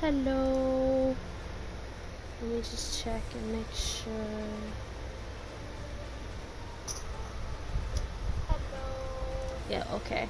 Hello. Let me just check and make sure. Hello. Yeah, okay.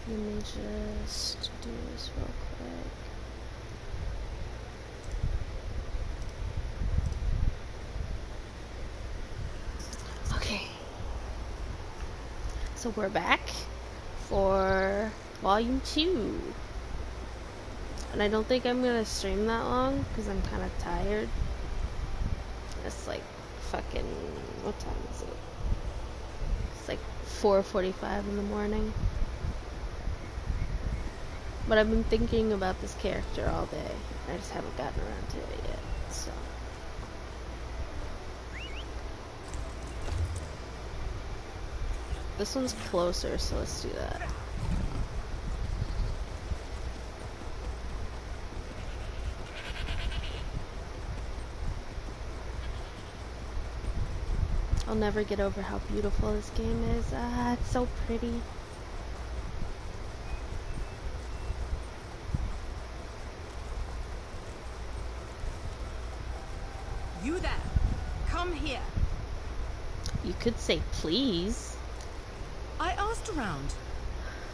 Let me just do this real quick. Okay. So we're back for volume 2. And I don't think I'm gonna stream that long because I'm kind of tired. It's like fucking, what time is it? It's like 4:45 in the morning. But I've been thinking about this character all day. I just haven't gotten around to it yet, so. This one's closer, so let's do that. I'll never get over how beautiful this game is. Ah, it's so pretty. You there! Come here! You could say please. I asked around.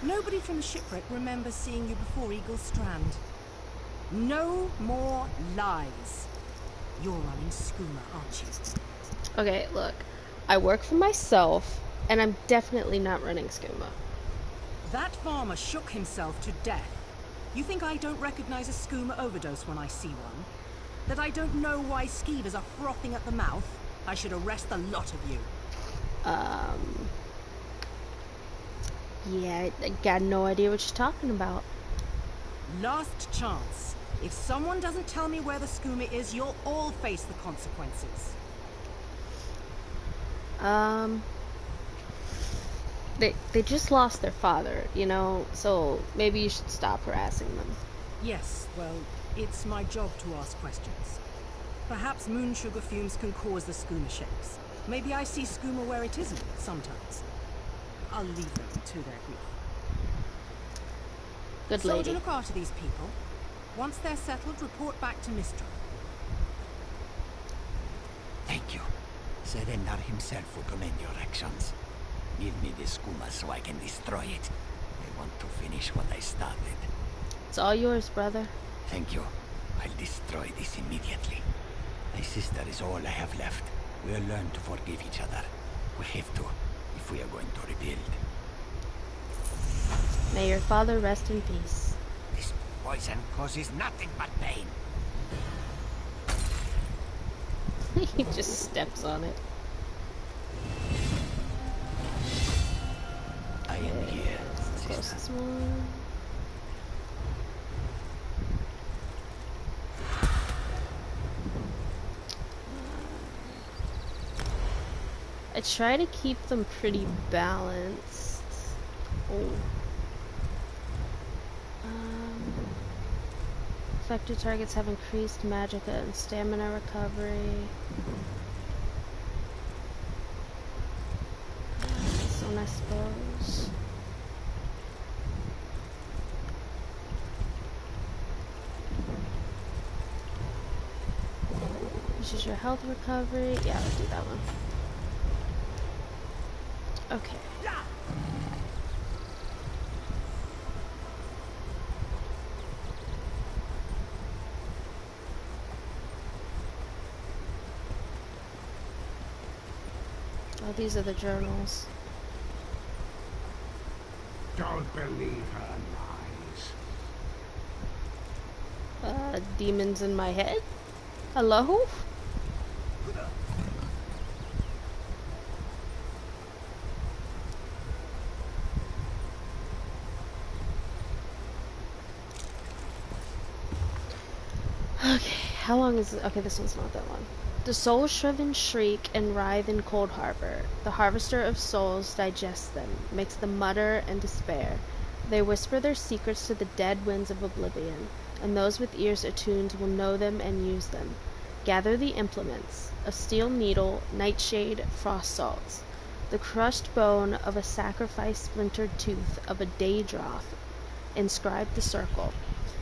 Nobody from the shipwreck remembers seeing you before Eagle Strand. No more lies. You're running Skooma, aren't you? Okay, look. I work for myself, and I'm definitely not running Skooma. That farmer shook himself to death. You think I don't recognize a Skooma overdose when I see one? That I don't know why skeevers are frothing at the mouth? I should arrest the lot of you. Yeah, I got no idea what you're talking about. Last chance. If someone doesn't tell me where the Skooma is, you'll all face the consequences. They just lost their father, you know, so maybe you should stop harassing them. Yes, well, it's my job to ask questions. Perhaps moon sugar fumes can cause the Skooma shakes. Maybe I see Skooma where it isn't, sometimes. I'll leave them to their grief. Good lady. Soldier, look after these people. Once they're settled, report back to Mistral. Thank you. Serendar himself will commend your actions. Give me this skooma so I can destroy it. I want to finish what I started. It's all yours, brother. Thank you. I'll destroy this immediately. My sister is all I have left. We'll learn to forgive each other. We have to, if we are going to rebuild. May your father rest in peace. This poison causes nothing but pain. He just steps on it. I am here, Closest one. I try to keep them pretty balanced. Oh. Affected targets have increased magicka and stamina recovery. This one, I suppose. This is your health recovery. Yeah, I'll do that one. Okay. Oh, these are the journals. Don't believe her lies. demons in my head? Hello? Okay, how long is it? Okay, this one's not that long. The soul-shriven shriek and writhe in cold harbor. The harvester of souls digests them, makes them mutter and despair. They whisper their secrets to the dead winds of oblivion, and those with ears attuned will know them and use them. Gather the implements, a steel needle, nightshade, frost salts, the crushed bone of a sacrificed splintered tooth of a Daedroth. Inscribe the circle,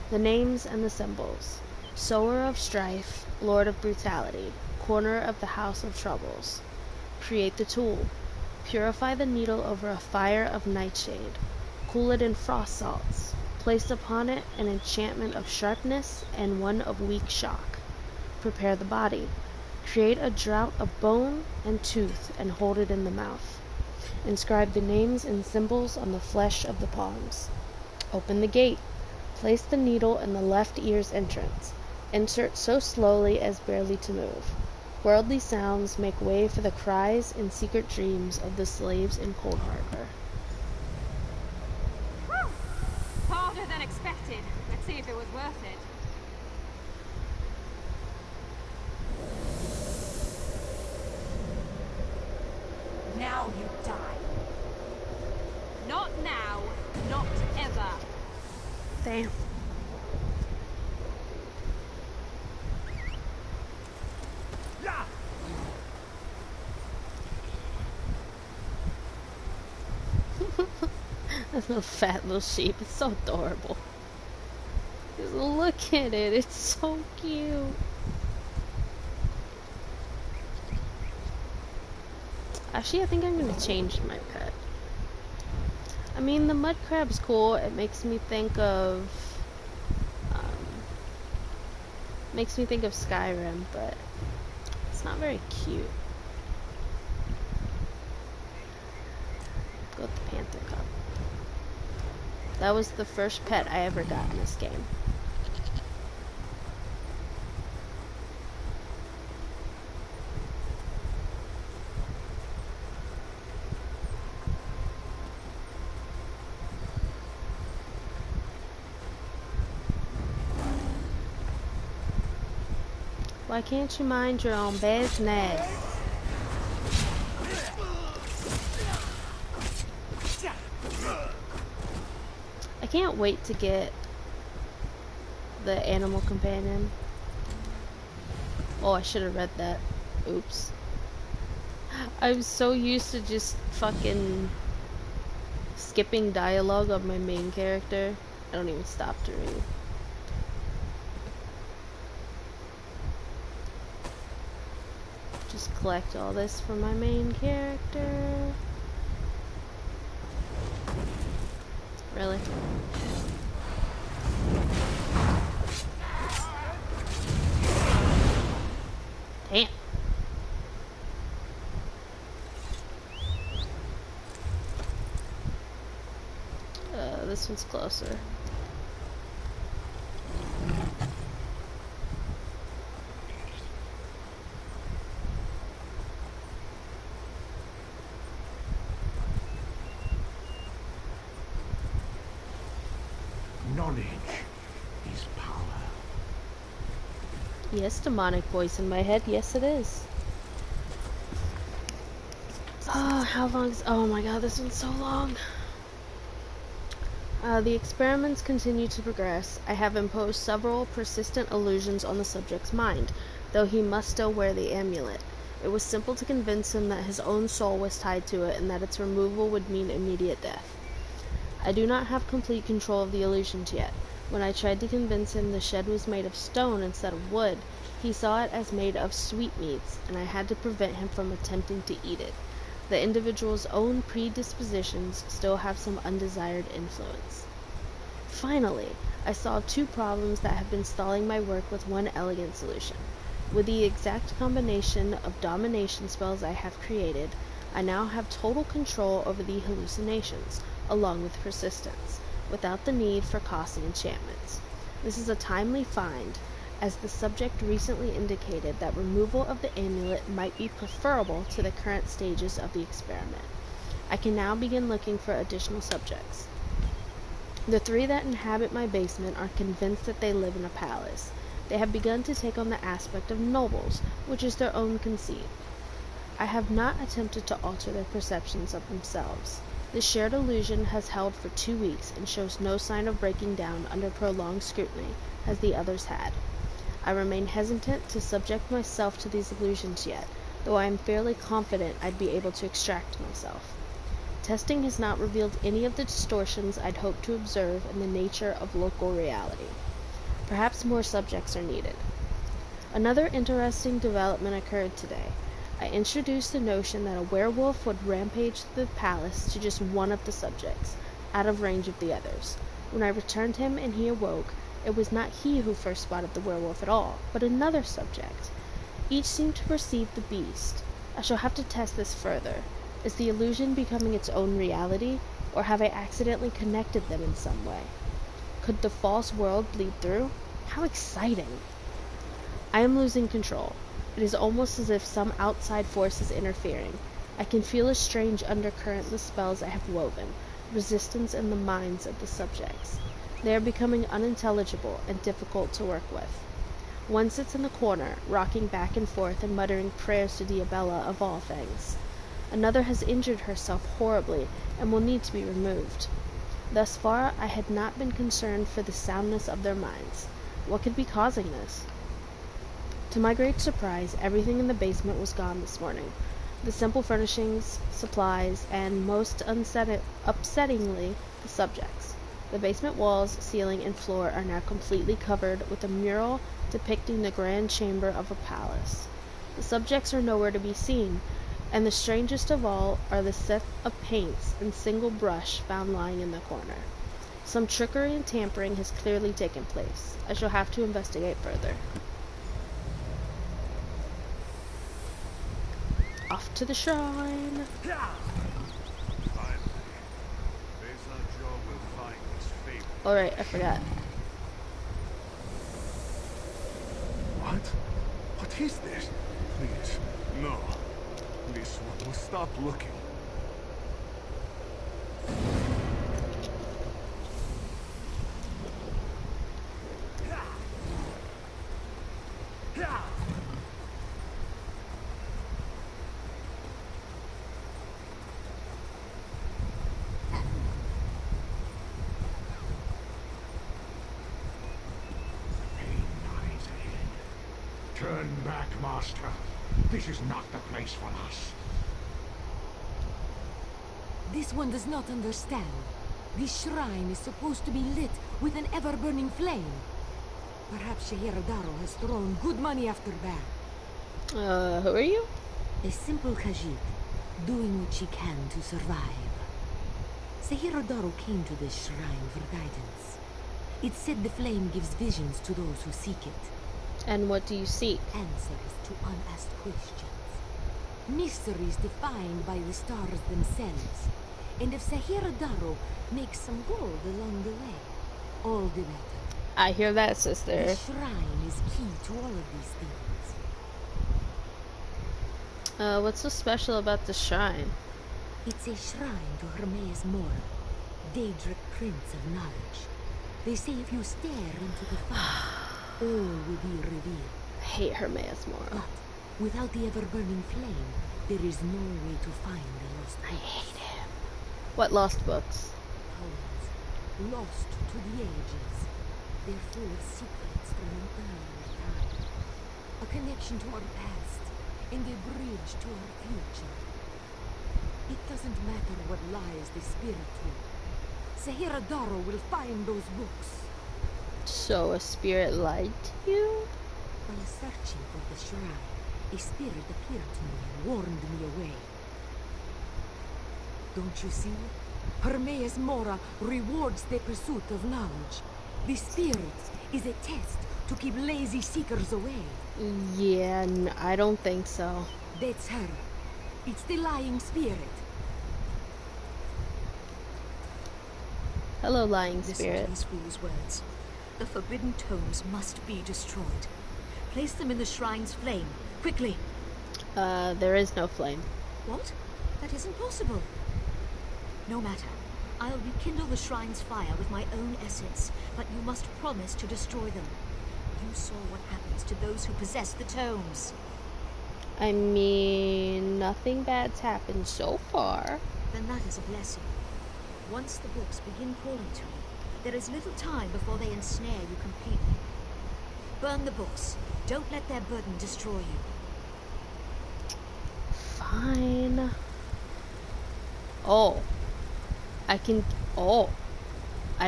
the names and the symbols. Sower of strife, lord of brutality, corner of the house of troubles. Create the tool. Purify the needle over a fire of nightshade. Cool it in frost salts. Place upon it an enchantment of sharpness and one of weak shock. Prepare the body. Create a draught of bone and tooth and hold it in the mouth. Inscribe the names and symbols on the flesh of the palms. Open the gate. Place the needle in the left ear's entrance. Insert so slowly as barely to move. Worldly sounds make way for the cries and secret dreams of the slaves in Cold Harbor. Whew. Harder than expected. Let's see if it was worth it. Now you die. Not now, not ever. Damn. That little fat little sheep. It's so adorable. Just look at it. It's so cute. Actually, I think I'm gonna change my pet. I mean, the mud crab's cool. It makes me think of Skyrim, but it's not very cute. Go with the panther cub. That was the first pet I ever got in this game. Why can't you mind your own business? I can't wait to get the animal companion. Oh, I should have read that. Oops. I'm so used to just fucking skipping dialogue of my main character. I don't even stop to read. Just collect all this for my main character. Really? Damn. This one's closer. Knowledge is power. Yes, demonic voice in my head. Yes, it is. Oh, how long is... Oh my god, this one's so long. The experiments continue to progress. I have imposed several persistent illusions on the subject's mind, though he must still wear the amulet. It was simple to convince him that his own soul was tied to it and that its removal would mean immediate death. I do not have complete control of the illusions yet. When I tried to convince him the shed was made of stone instead of wood, he saw it as made of sweetmeats, and I had to prevent him from attempting to eat it. The individual's own predispositions still have some undesired influence. Finally, I solved two problems that have been stalling my work with one elegant solution. With the exact combination of domination spells I have created, I now have total control over the hallucinations, along with persistence, without the need for costly enchantments. This is a timely find, as the subject recently indicated that removal of the amulet might be preferable to the current stages of the experiment. I can now begin looking for additional subjects. The 3 that inhabit my basement are convinced that they live in a palace. They have begun to take on the aspect of nobles, which is their own conceit. I have not attempted to alter their perceptions of themselves. The shared illusion has held for 2 weeks and shows no sign of breaking down under prolonged scrutiny, as the others had. I remain hesitant to subject myself to these illusions yet, though I am fairly confident I'd be able to extract myself. Testing has not revealed any of the distortions I'd hoped to observe in the nature of local reality. Perhaps more subjects are needed. Another interesting development occurred today. I introduced the notion that a werewolf would rampage the palace to just one of the subjects, out of range of the others. When I returned him and he awoke, it was not he who first spotted the werewolf at all, but another subject. Each seemed to perceive the beast. I shall have to test this further. Is the illusion becoming its own reality, or have I accidentally connected them in some way? Could the false world bleed through? How exciting! I am losing control. It is almost as if some outside force is interfering. I can feel a strange undercurrent in the spells I have woven, resistance in the minds of the subjects. They are becoming unintelligible and difficult to work with. One sits in the corner, rocking back and forth and muttering prayers to Diabella of all things. Another has injured herself horribly and will need to be removed. Thus far, I had not been concerned for the soundness of their minds. What could be causing this? To my great surprise, everything in the basement was gone this morning. The simple furnishings, supplies, and, most upsettingly, the subjects. The basement walls, ceiling, and floor are now completely covered with a mural depicting the grand chamber of a palace. The subjects are nowhere to be seen, and the strangest of all are the set of paints and single brush found lying in the corner. Some trickery and tampering has clearly taken place. I shall have to investigate further. Off to the shrine. Alright, I forgot. What? What is this? Please, no. This one will stop looking. Turn back, Master. This is not the place for us. This one does not understand. This shrine is supposed to be lit with an ever-burning flame. Perhaps Shehiradaro has thrown good money after bad. Who are you? A simple Khajiit, doing what she can to survive. Shehiradaro came to this shrine for guidance. It said the flame gives visions to those who seek it. And what do you seek? Answers to unasked questions. Mysteries defined by the stars themselves. And if Shehiradaro makes some gold along the way, all the better. I hear that, sister. The shrine is key to all of these things. What's so special about the shrine? It's a shrine to Hermes Mora, Daedric Prince of Knowledge. They say if you stare into the fire, all will be revealed. I hate Hermes Mora. But without the ever-burning flame, there is no way to find the lost books. I hate him. What lost books? Poems, lost to the ages. They're full of secrets from an earlier time. A connection to our past, and a bridge to our future. It doesn't matter what lies the spirit will. Shehiradaro will find those books. So a spirit lied to you? While searching for the shrine, a spirit appeared to me and warned me away. Don't you see? Hermes Mora rewards the pursuit of knowledge. The spirit is a test to keep lazy seekers away. Yeah, I don't think so. That's her. It's the lying spirit. Hello, lying Listen spirit. to these fool's words. The forbidden tomes must be destroyed. Place them in the shrine's flame, quickly. There is no flame. What? That isn't possible. No matter. I'll rekindle the shrine's fire with my own essence, but you must promise to destroy them. You saw what happens to those who possess the tomes. I mean, nothing bad's happened so far. Then that is a blessing. Once the books begin calling to you, there is little time before they ensnare you completely. Burn the books. Don't let their burden destroy you. Fine. Oh. I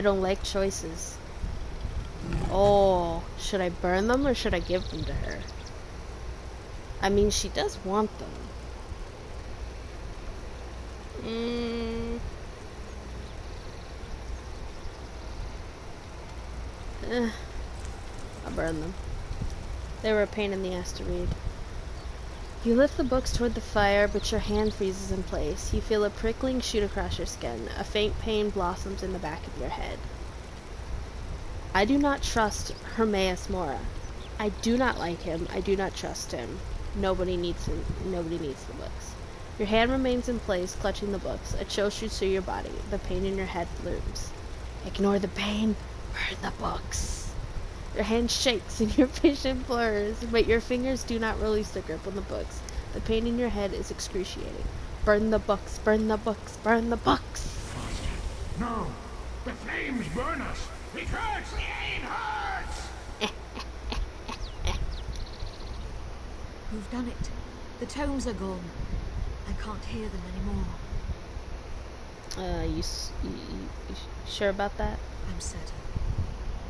don't like choices. Oh, should I burn them or should I give them to her? I mean, she does want them. I'll burn them. They were a pain in the ass to read. You lift the books toward the fire, but your hand freezes in place. You feel a prickling shoot across your skin. A faint pain blossoms in the back of your head. I do not trust Hermaeus Mora. I do not like him. I do not trust him. Nobody needs him. Nobody needs the books. Your hand remains in place, clutching the books. A chill shoots through your body. The pain in your head looms. Ignore the pain. Burn the books. Your hand shakes and your vision blurs, but your fingers do not release their grip on the books. The pain in your head is excruciating. Burn the books, burn the books, burn the books. No! The flames burn us! It hurts! It hurts! You've done it. The tomes are gone. I can't hear them anymore. You sure about that? I'm certain.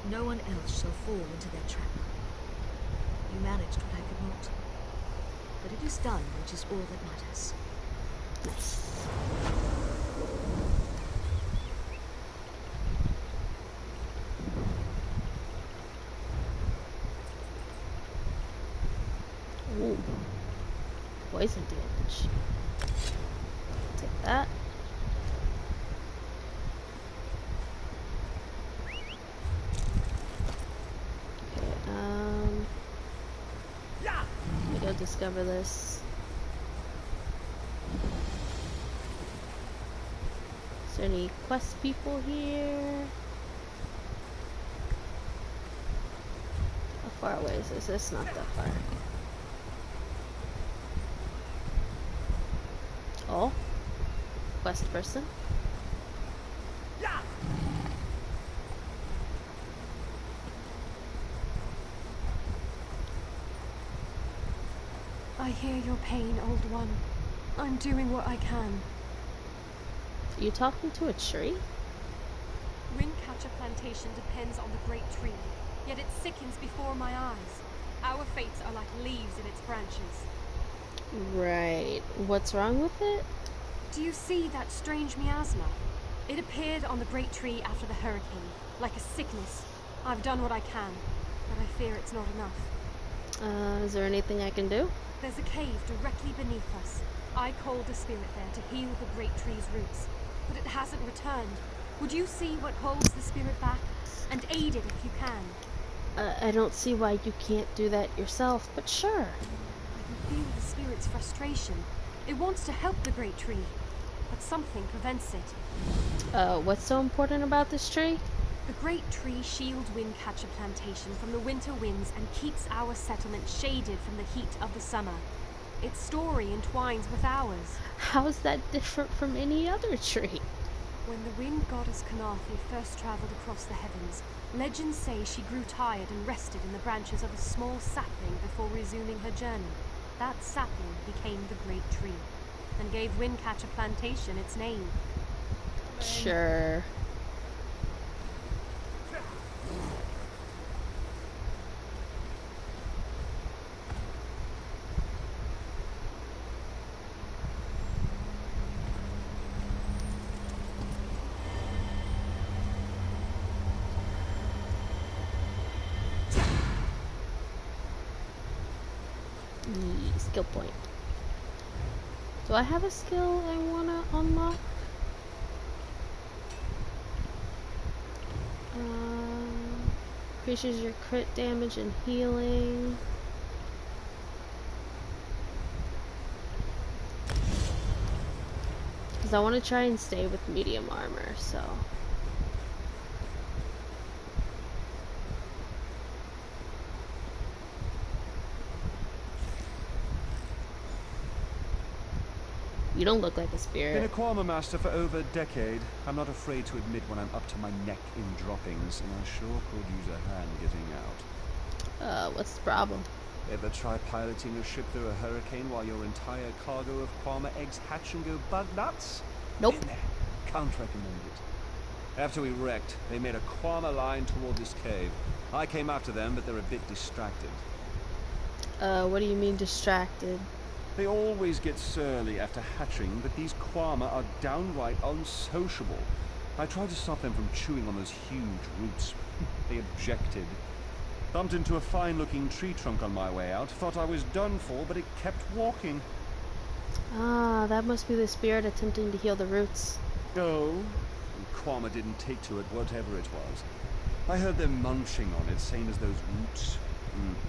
No one else shall fall into their trap. You managed what I could not. But it is done, which is all that matters. Nice. Ooh. Poison damage. Take that. Let me go discover this. Is there any quest people here? How far away is this? It's not that far. Oh, quest person. I hear your pain, old one. I'm doing what I can. Are you talking to a tree? Windcatcher Plantation depends on the great tree, yet it sickens before my eyes. Our fates are like leaves in its branches. Right. What's wrong with it? Do you see that strange miasma? It appeared on the great tree after the hurricane, like a sickness. I've done what I can, but I fear it's not enough. Is there anything I can do? There's a cave directly beneath us. I called the spirit there to heal the great tree's roots, but it hasn't returned. Would you see what holds the spirit back, and aid it if you can? I don't see why you can't do that yourself, but sure. I can feel the spirit's frustration. It wants to help the great tree, but something prevents it. What's so important about this tree? The great tree shields Windcatcher Plantation from the winter winds and keeps our settlement shaded from the heat of the summer. Its story entwines with ours. How's that different from any other tree? When the wind goddess Kanathi first traveled across the heavens, legends say she grew tired and rested in the branches of a small sapling before resuming her journey. That sapling became the great tree, and gave Windcatcher Plantation its name. Sure. Skill point. Do I have a skill I wanna unlock? Increases your crit damage and healing. Because I want to try and stay with medium armor, so. You don't look like a spirit. Been a Kwama master for over a decade. I'm not afraid to admit when I'm up to my neck in droppings, and I sure could use a hand getting out. What's the problem? Ever try piloting a ship through a hurricane while your entire cargo of Kwama eggs hatch and go bug nuts? Nope. Been there. Can't recommend it. After we wrecked, they made a Kwama line toward this cave. I came after them, but they're a bit distracted. What do you mean distracted? They always get surly after hatching, but these Kwama are downright unsociable. I tried to stop them from chewing on those huge roots. They objected. Bumped into a fine-looking tree trunk on my way out. Thought I was done for, but it kept walking. Ah, that must be the spirit attempting to heal the roots. Oh? Kwama didn't take to it, whatever it was. I heard them munching on it, same as those roots.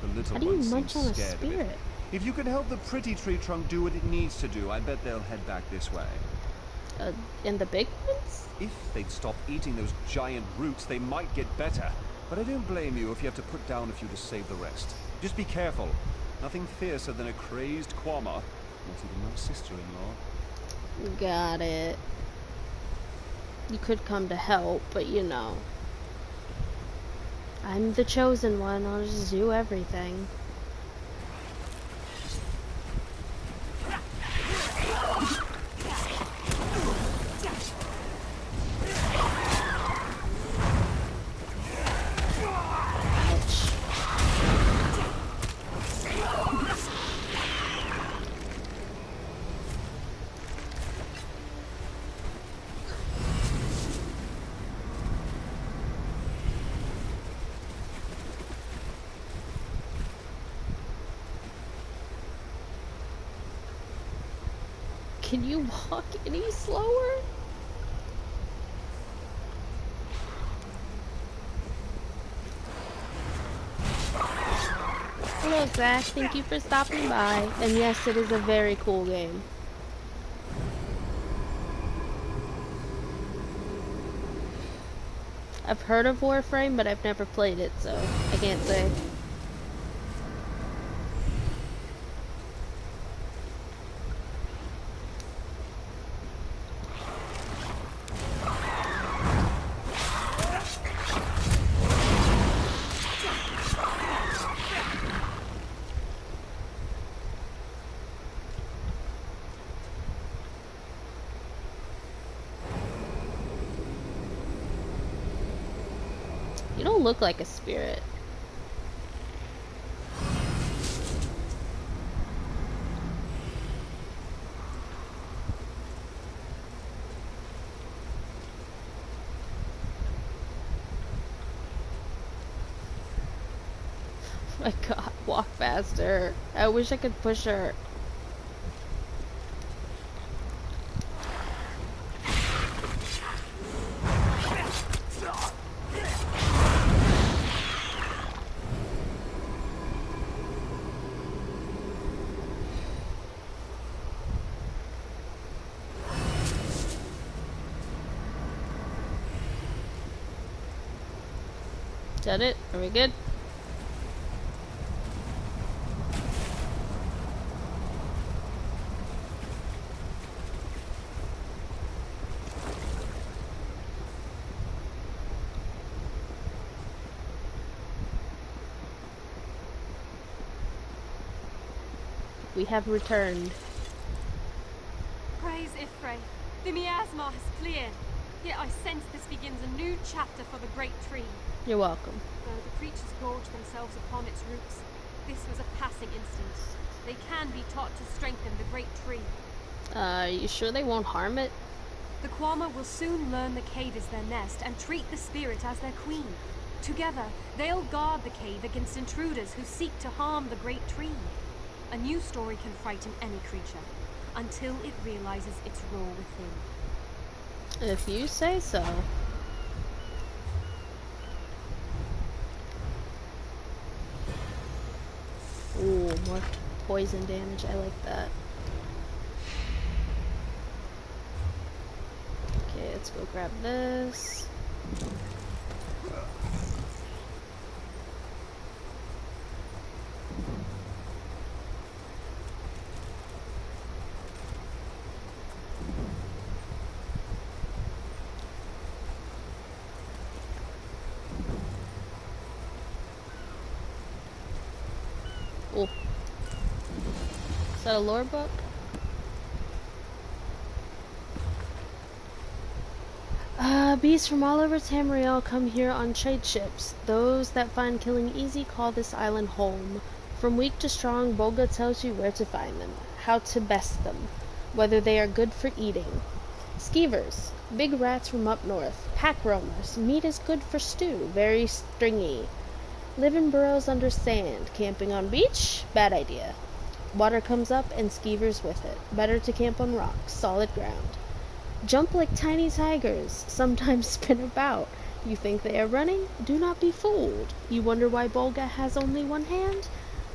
The little How do you ones munch seemed on a scared of it. spirit? If you can help the pretty tree trunk do what it needs to do, I bet they'll head back this way. And the big ones? If they'd stop eating those giant roots, they might get better. But I don't blame you if you have to put down a few to save the rest. Just be careful. Nothing fiercer than a crazed Kwama. Not even my sister-in-law. Got it. You could come to help, but you know. I'm the chosen one. I'll just do everything. Can you walk any slower? Hello, Zach. Thank you for stopping by. And yes, it is a very cool game. I've heard of Warframe, but I've never played it, so I can't say. You don't look like a spirit. Oh my god, walk faster. I wish I could push her. Is that it? Are we good? We have returned. Praise Ifrei. The miasma has cleared. Yet I sense this begins a new chapter for the great tree. You're welcome. Though the creatures gorge themselves upon its roots, this was a passing instant. They can be taught to strengthen the great tree. You sure they won't harm it? The Kwama will soon learn the cave is their nest and treat the spirit as their queen. Together, they'll guard the cave against intruders who seek to harm the great tree. A new story can frighten any creature, until it realizes its role within. If you say so. more poison damage. I like that. Okay, let's go grab this. Oh. Is that a lore book? Beasts from all over Tamriel come here on trade ships. Those that find killing easy call this island home. From weak to strong, Bolga tells you where to find them, how to best them, whether they are good for eating. Skeevers, big rats from up north. Pack roamers, meat is good for stew, very stringy. Live in burrows under sand. Camping on beach? Bad idea. Water comes up and skeevers with it. Better to camp on rocks, solid ground. Jump like tiny tigers, sometimes spin about. You think they are running? Do not be fooled. You wonder why Bolga has only one hand?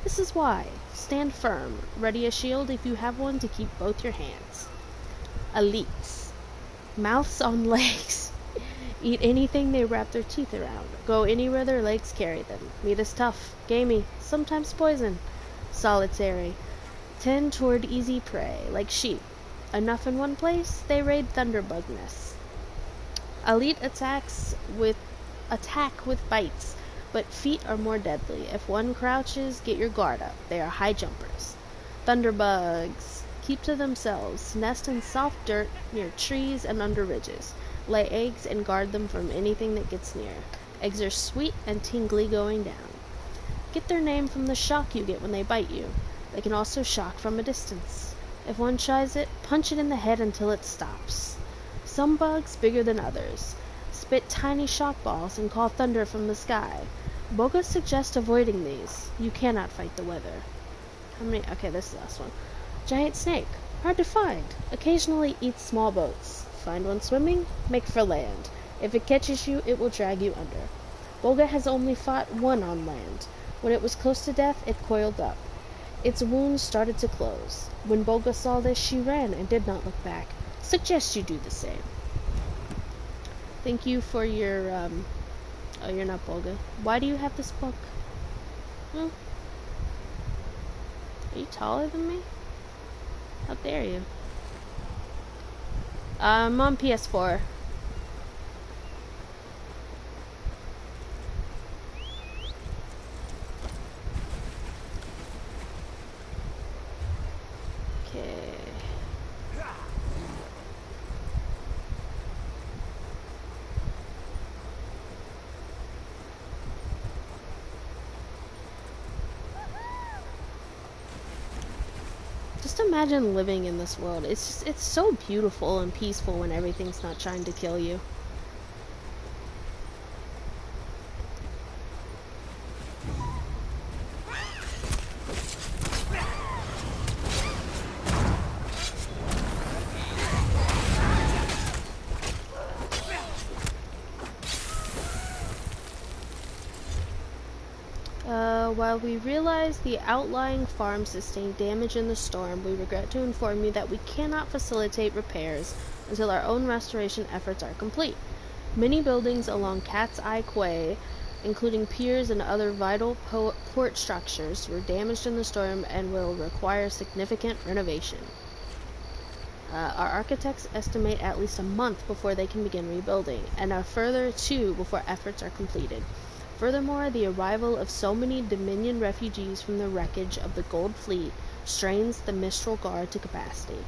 This is why. Stand firm. Ready a shield if you have one to keep both your hands. Elites. Mouths on legs. Eat anything they wrap their teeth around. Go anywhere their legs carry them. Meat is tough, gamey, sometimes poison. Solitary. Tend toward easy prey, like sheep. Enough in one place, they raid thunderbug nests. Elite attack with bites, but feet are more deadly. If one crouches, get your guard up. They are high jumpers. Thunderbugs keep to themselves, nest in soft dirt near trees and under ridges. Lay eggs and guard them from anything that gets near. Eggs are sweet and tingly going down. Get their name from the shock you get when they bite you. They can also shock from a distance. If one tries it, punch it in the head until it stops. Some bugs, bigger than others, spit tiny shock balls and call thunder from the sky. Bolga suggests avoiding these. You cannot fight the weather. How many? Okay, this is the last one. Giant snake. Hard to find. Occasionally eats small boats. Find one swimming, make for land. If it catches you, it will drag you under. Bolga has only fought one on land. When it was close to death, it coiled up. Its wounds started to close. When Bolga saw this, she ran and did not look back. Suggest you do the same. Thank you for your, oh, you're not Bolga. Why do you have this book? Are you taller than me? How dare you? I'm on PS4. Just imagine living in this world. It's so beautiful and peaceful when everything's not trying to kill you. While we realize the outlying farm sustained damage in the storm, we regret to inform you that we cannot facilitate repairs until our own restoration efforts are complete. Many buildings along Cat's Eye Quay, including piers and other vital port structures, were damaged in the storm and will require significant renovation. Our architects estimate at least a month before they can begin rebuilding, and a further 2 before efforts are completed. Furthermore, the arrival of so many Dominion refugees from the wreckage of the Gold Fleet strains the Mistral Guard to capacity.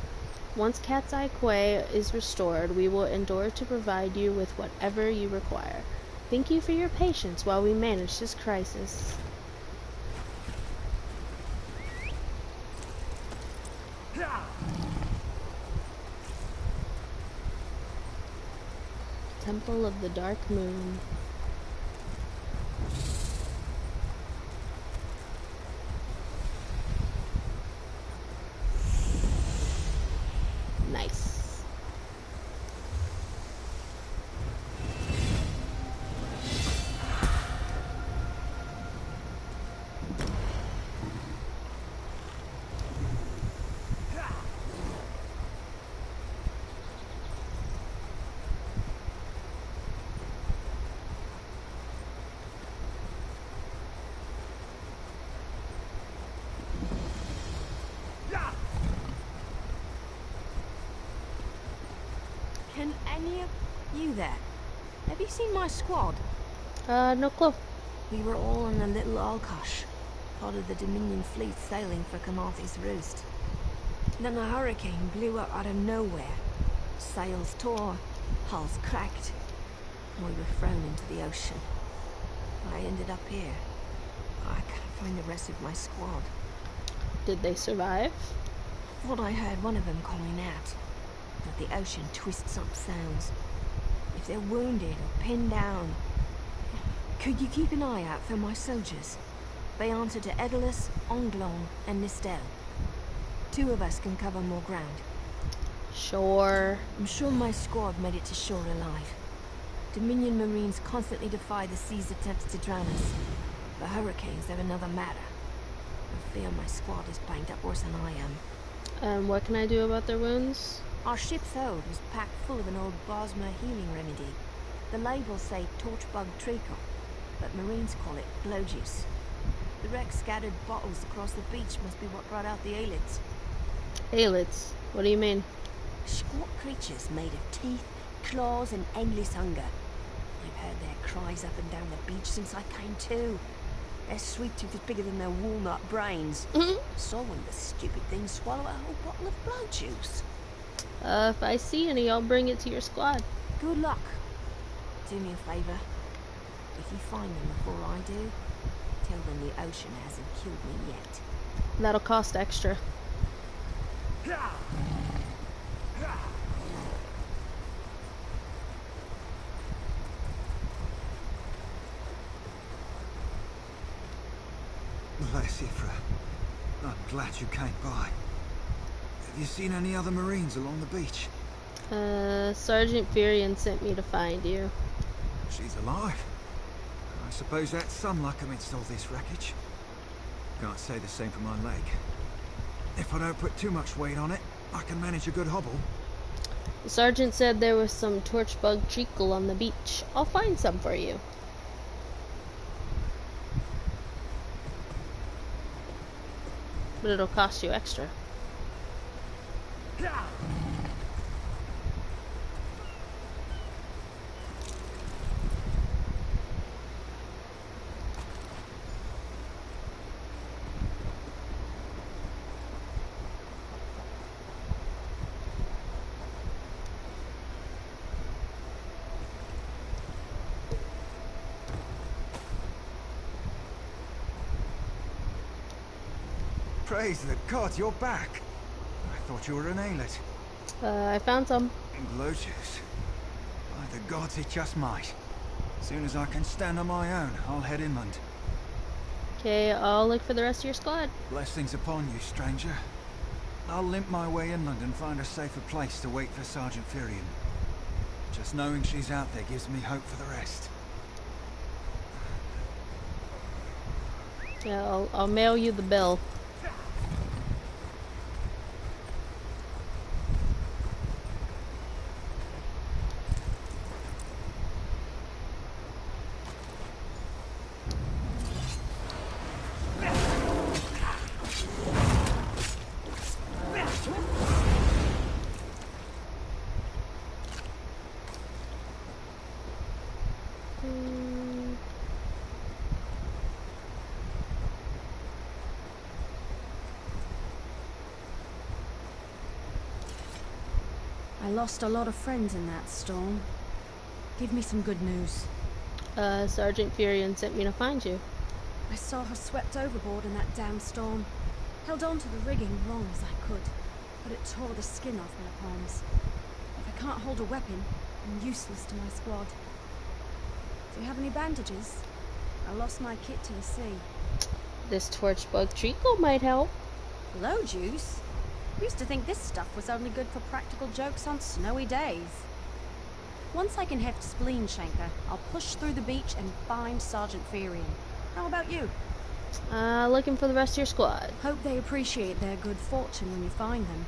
Once Cat's Eye Quay is restored, we will endure to provide you with whatever you require. Thank you for your patience while we manage this crisis. Temple of the Dark Moon. Nice. You there. Have you seen my squad? No clue. We were all on a little Alkosh, part of the Dominion fleet sailing for Canarthy's Roost. Then a hurricane blew up out of nowhere. Sails tore, hulls cracked, and we were thrown into the ocean. I ended up here. I can't find the rest of my squad. Did they survive? Thought I heard one of them calling out, but the ocean twists up sounds. If they're wounded or pinned down, could you keep an eye out for my soldiers? They answer to Edelus, Onglong, and Nistel. 2 of us can cover more ground. Sure. I'm sure my squad made it to shore alive. Dominion Marines constantly defy the sea's attempts to drown us. The hurricanes are another matter. I fear my squad is banged up worse than I am. And what can I do about their wounds? Our ship's hold was packed full of an old Bosmer healing remedy. The labels say torchbug treacle, but Marines call it blow juice. The wreck scattered bottles across the beach must be what brought out the aelids. Aelids? What do you mean? Squat creatures made of teeth, claws, and endless hunger. I've heard their cries up and down the beach since I came to. Their sweet tooth is bigger than their walnut brains. Saw one of the stupid things swallow a whole bottle of blow juice. If I see any, I'll bring it to your squad. Good luck. Do me a favor. If you find them before I do, tell them the ocean hasn't killed me yet. That'll cost extra. Bless Ifra. I'm glad you came by. Have you seen any other Marines along the beach? Sergeant Furion sent me to find you. She's alive. I suppose that's some luck amidst all this wreckage. Can't say the same for my leg. If I don't put too much weight on it, I can manage a good hobble. The sergeant said there was some torchbug treacle on the beach. I'll find some for you. But it'll cost you extra. Praise the gods, you're back. I thought you were an aillet. I found some. Blow juice. By the gods, it just might. As soon as I can stand on my own, I'll head inland. Okay, I'll look for the rest of your squad. Blessings upon you, stranger. I'll limp my way inland and find a safer place to wait for Sergeant Furion. Just knowing she's out there gives me hope for the rest. Yeah, I'll mail you the bill. I lost a lot of friends in that storm. Give me some good news. Sergeant Furion sent me to find you. I saw her swept overboard in that damn storm. Held on to the rigging long as I could, but it tore the skin off my palms. If I can't hold a weapon, I'm useless to my squad. Do you have any bandages? I lost my kit to the sea. This torchbug treacle might help. Blow juice? Used to think this stuff was only good for practical jokes on snowy days. Once I can heft Spleen Shanker, I'll push through the beach and find Sergeant Furion. How about you? Looking for the rest of your squad. Hope they appreciate their good fortune when you find them.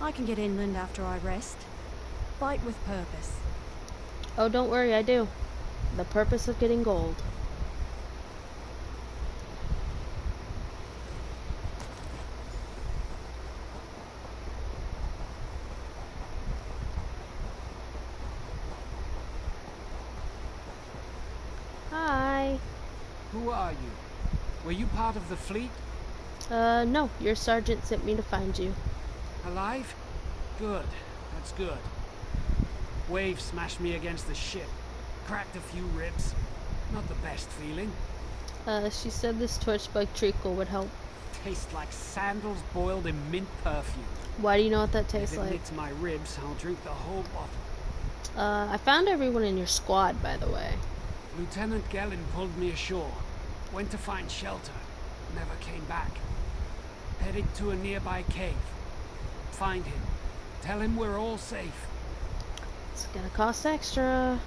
I can get inland after I rest. Fight with purpose. Oh, don't worry, I do. The purpose of getting gold. Were you part of the fleet? No. Your sergeant sent me to find you. Alive? Good. That's good. Wave smashed me against the ship. Cracked a few ribs. Not the best feeling. She said this torchbug treacle would help. Tastes like sandals boiled in mint perfume. Why do you know what that tastes If it like? nicks my ribs, I'll drink the whole bottle. I found everyone in your squad, by the way. Lieutenant Gellin pulled me ashore. Went to find shelter. Never came back. Headed to a nearby cave. Find him. Tell him we're all safe. It's gonna cost extra.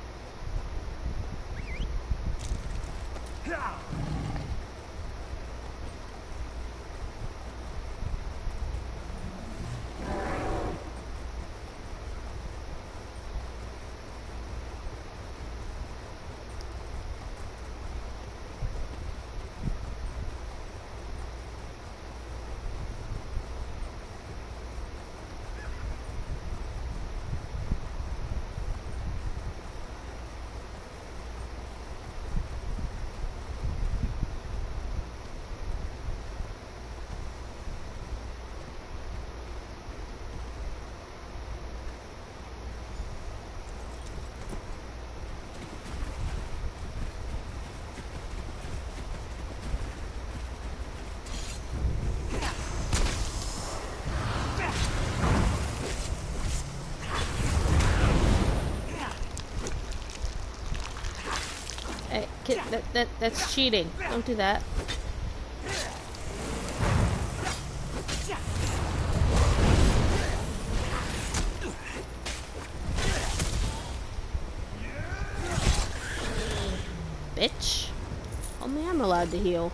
Hey, kid, that's cheating. Don't do that. Bitch. Only I'm allowed to heal.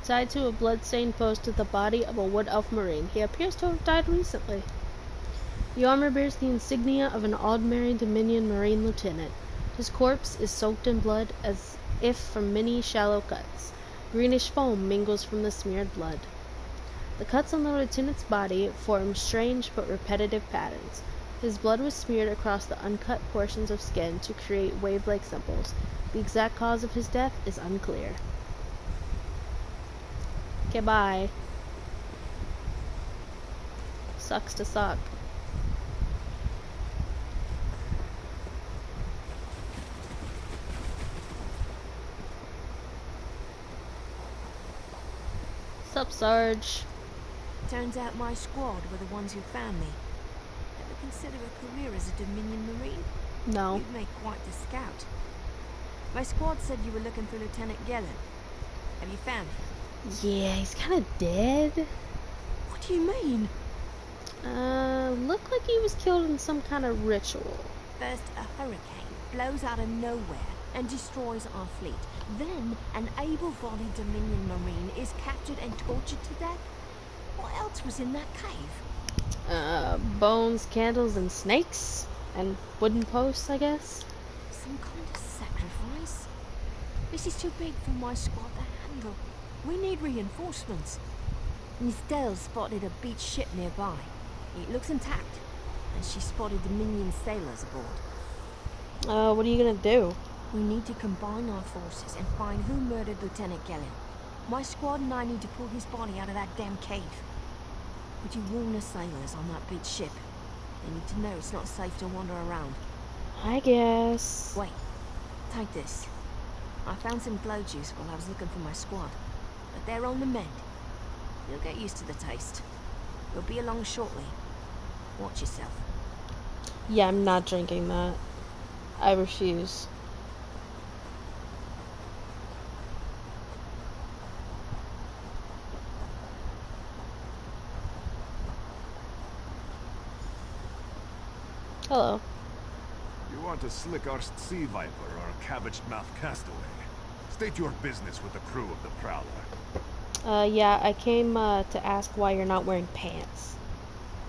Tied to a blood-stained post is the body of a wood elf marine. He appears to have died recently. The armor bears the insignia of an ordinary Dominion Marine lieutenant. His corpse is soaked in blood as if from many shallow cuts. Greenish foam mingles from the smeared blood. The cuts on the lieutenant's body form strange but repetitive patterns. His blood was smeared across the uncut portions of skin to create wave-like symbols. The exact cause of his death is unclear. Okay, bye. Sucks to suck. Sup, Sarge? Turns out my squad were the ones who found me. Ever consider a career as a Dominion Marine? No. You'd make quite the scout. My squad said you were looking for Lieutenant Gellin. Have you found him? Yeah, he's kind of dead. What do you mean? Looked like he was killed in some kind of ritual. First, a hurricane blows out of nowhere and destroys our fleet. Then, an able-bodied Dominion Marine is captured and tortured to death. What else was in that cave? Bones, candles, and snakes? And wooden posts, I guess? Some kind of sacrifice? This is too big for my squad to handle. We need reinforcements. Nistel spotted a beached ship nearby. It looks intact, and she spotted Dominion sailors aboard. What are you gonna do? We need to combine our forces and find who murdered Lieutenant Gellin. My squad and I need to pull his body out of that damn cave. Would you warn the sailors on that beached ship? They need to know it's not safe to wander around. I guess. Wait, take this. I found some glow juice while I was looking for my squad. But they're on the mend. You'll get used to the taste. We'll be along shortly. Watch yourself. Yeah, I'm not drinking that. I refuse. Hello. You want a slick-arsed sea viper or a cabbage-mouthed castaway? State your business with the crew of the Prowler. Yeah, I came to ask why you're not wearing pants.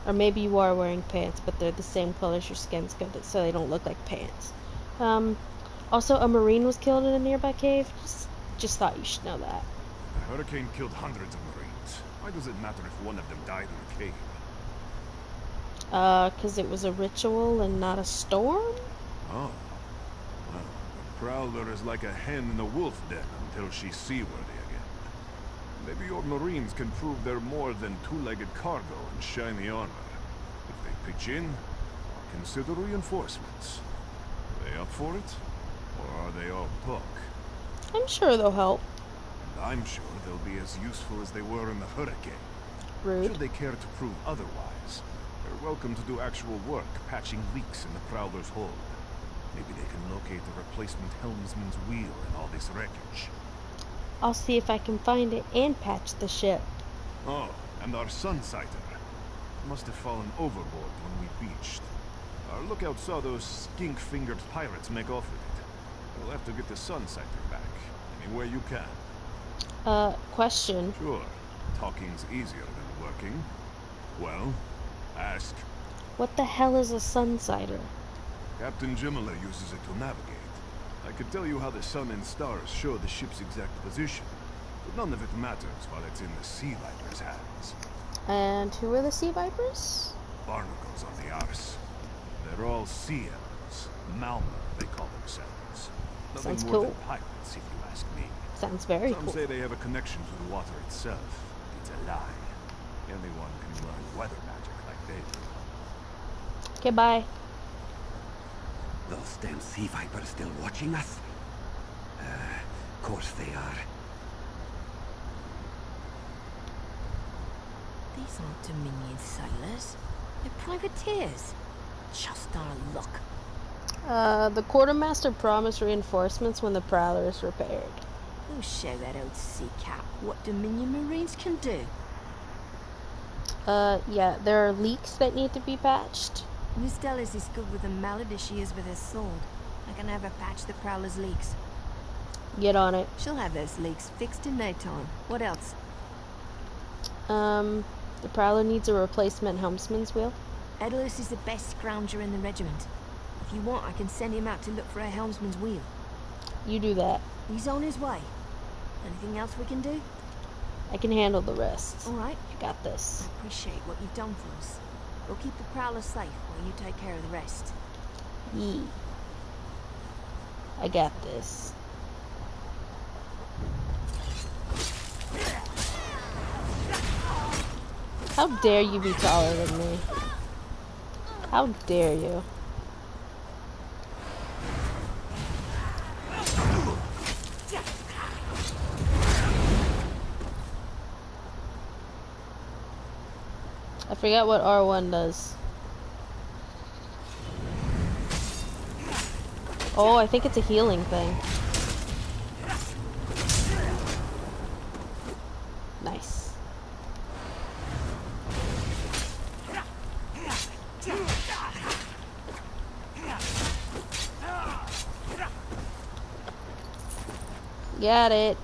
Or maybe you are wearing pants, but they're the same color as your skin's good, so they don't look like pants. Also, a Marine was killed in a nearby cave. Just thought you should know that. The hurricane killed hundreds of Marines. Why does it matter if one of them died in the cave? 'Cause it was a ritual and not a storm? Oh. Well, the Prowler is like a hen in a wolf den until she's seaworthy again. Maybe your Marines can prove they're more than two-legged cargo and shiny armor. If they pitch in, I'll consider reinforcements. Are they up for it? Or are they all talk? I'm sure they'll help. And I'm sure they'll be as useful as they were in the hurricane. Rude. Should they care to prove otherwise, they're welcome to do actual work patching leaks in the Prowler's hold. Maybe they can locate a replacement helmsman's wheel in all this wreckage. I'll see if I can find it and patch the ship. Oh, and our Sunsighter. Must have fallen overboard when we beached. Our lookout saw those skink-fingered pirates make off with it. We'll have to get the Sunsighter back, any way you can. Question. Sure. Talking's easier than working. Well, ask. What the hell is a Sunsighter? Captain Jimala uses it to navigate. I could tell you how the sun and stars show the ship's exact position, but none of it matters while it's in the Sea Viper's hands. And who are the Sea Vipers? Barnacles on the arse. They're all sea elves. Malma, they call themselves. Nothing Sounds more cool. than pirates, if you ask me. Sounds very Some cool. say they have a connection to the water itself. It's a lie. Anyone can learn weather magic like they do. Okay, bye. Those damn sea vipers still watching us? Course they are. These aren't Dominion sailors. They're privateers. Just our luck. The quartermaster promised reinforcements when the Prowler is repaired. We'll show that old sea cat what Dominion Marines can do. Yeah, there are leaks that need to be patched. Miss Dell is as good with a mallet as she is with a sword. I can have her patch the Prowler's leaks. Get on it. She'll have those leaks fixed in no time. What else? The Prowler needs a replacement helmsman's wheel. Edalus is the best scrounger in the regiment. If you want, I can send him out to look for a helmsman's wheel. You do that. He's on his way. Anything else we can do? I can handle the rest. All right. I got this. I appreciate what you've done for us. We'll keep the Prowler safe while you take care of the rest. Yee. I got this. How dare you be taller than me? How dare you? I forget what R1 does. Oh, I think it's a healing thing. Nice. Got it.